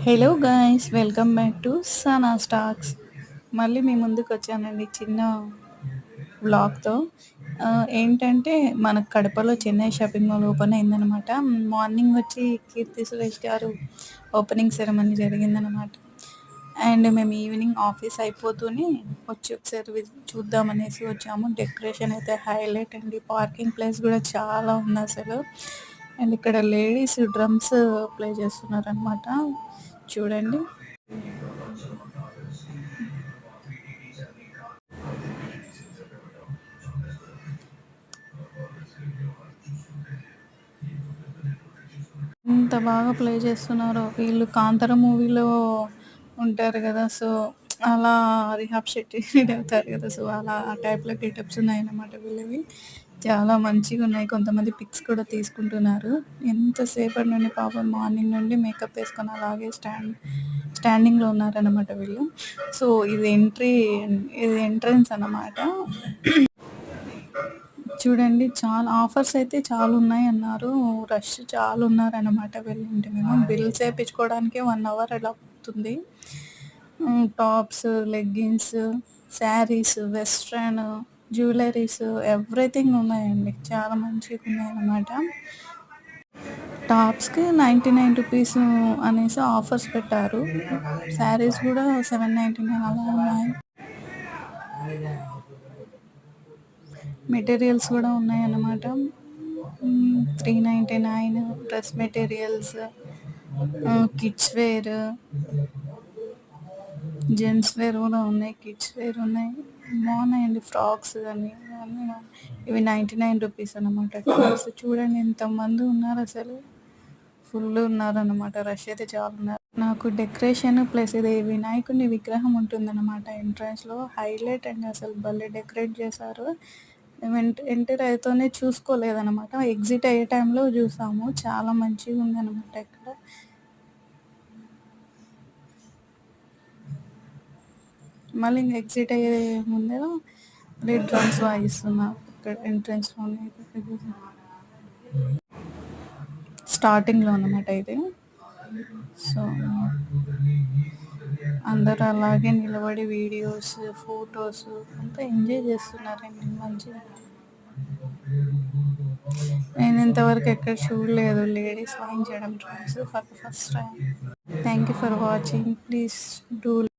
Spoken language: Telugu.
Hello guys, welcome back to Sana stocks. మళ్ళీ మీ ముందుకు వచ్చానండి చిన్న వ్లాగ్తో. ఏంటంటే మన కడపలో చెన్నై షాపింగ్ మాల్ ఓపెన్ అయిందనమాట. మార్నింగ్ వచ్చి కీర్తి సురేష్ గారు ఓపెనింగ్ సెరమనీ జరిగిందనమాట. అండ్ మేము ఈవినింగ్ ఆఫీస్ అయిపోతూనే వచ్చి ఒకసారి చూద్దామనేసి వచ్చాము. డెకరేషన్ అయితే హైలైట్ అండి. పార్కింగ్ ప్లేస్ కూడా చాలా ఉంది అసలు. అండ్ ఇక్కడ లేడీస్ డ్రమ్స్ ప్లే చేస్తున్నారనమాట. చూడండి. ఎంత బాగా ప్లే చేస్తున్నారో వీళ్ళు. కాంతార మూవీలో ఉంటారు కదా, సో అలా రిహాబ్ శెట్టి అవుతారు కదా, సో అలా ఆ టైప్లో గెటప్స్ ఉన్నాయన్నమాట వీళ్ళవి. చాలా మంచిగా ఉన్నాయి. కొంతమంది పిక్స్ కూడా తీసుకుంటున్నారు. ఎంతసేపటి నుండి పాపం మార్నింగ్ నుండి మేకప్ వేసుకొని అలాగే స్టాండింగ్లో ఉన్నారన్నమాట వీళ్ళు. సో ఇది ఎంట్రన్స్ అన్నమాట. చూడండి, చాలా ఆఫర్స్ అయితే చాలా ఉన్నాయి అన్నారు. రష్ చాలా ఉన్నారనమాట. వెళ్ళింటే మేము బిల్స్ వేయించుకోవడానికే 1 అవర్ అలా అవుతుంది. Tops, leggings, saris, western, jewelleries, everything ఉన్నాయండి. చాలా మంచిగా ఉన్నాయన్నమాట. టాప్స్కి 99 రూపీస్ అనేసి ఆఫర్స్ పెట్టారు. శారీస్ కూడా 799 అలా ఉన్నాయి. మెటీరియల్స్ కూడా ఉన్నాయన్నమాట. 399 dress materials, kids wear, gents wear కూడా ఉన్నాయి, కిడ్స్ వేర్ ఉన్నాయి. బాగున్నాయండి ఫ్రాక్స్ కానీ అన్నీ. ఇవి 99 రూపీస్ అనమాట. టాప్స్ చూడండి ఎంతమంది ఉన్నారు అసలు. ఫుల్ ఉన్నారనమాట. రష్ అయితే చాలా ఉన్నారు. నాకు డెకరేషన్ ప్లస్ ఇది వినాయకుని విగ్రహం ఉంటుందన్నమాట ఎంట్రన్స్లో. హైలైట్ అండి అసలు. భలే డెకరేట్ చేశారు. మేము ఎంటర్ అయితేనే చూసుకోలేదన్నమాట. ఎగ్జిట్ అయ్యే టైంలో చూసాము. చాలా మంచిగా ఉందన్నమాట ఇక్కడ. మళ్ళీ ఇంకా ఎగ్జిట్ అయ్యే ముందే రెడ్ డ్రమ్స్ వాయిస్తున్నారు ఇక్కడ ఎంట్రన్స్లోనే. స్టార్టింగ్లో అన్నమాట ఇది. సో అందరూ అలాగే నిలబడి వీడియోస్, ఫొటోస్ అంతా ఎంజాయ్ చేస్తున్నారండి మంచిగా. నేను ఇంతవరకు ఎక్కడ చూడలేదు లేడీస్ వాయించడం drums. For the first time. Thank you for watching. Please do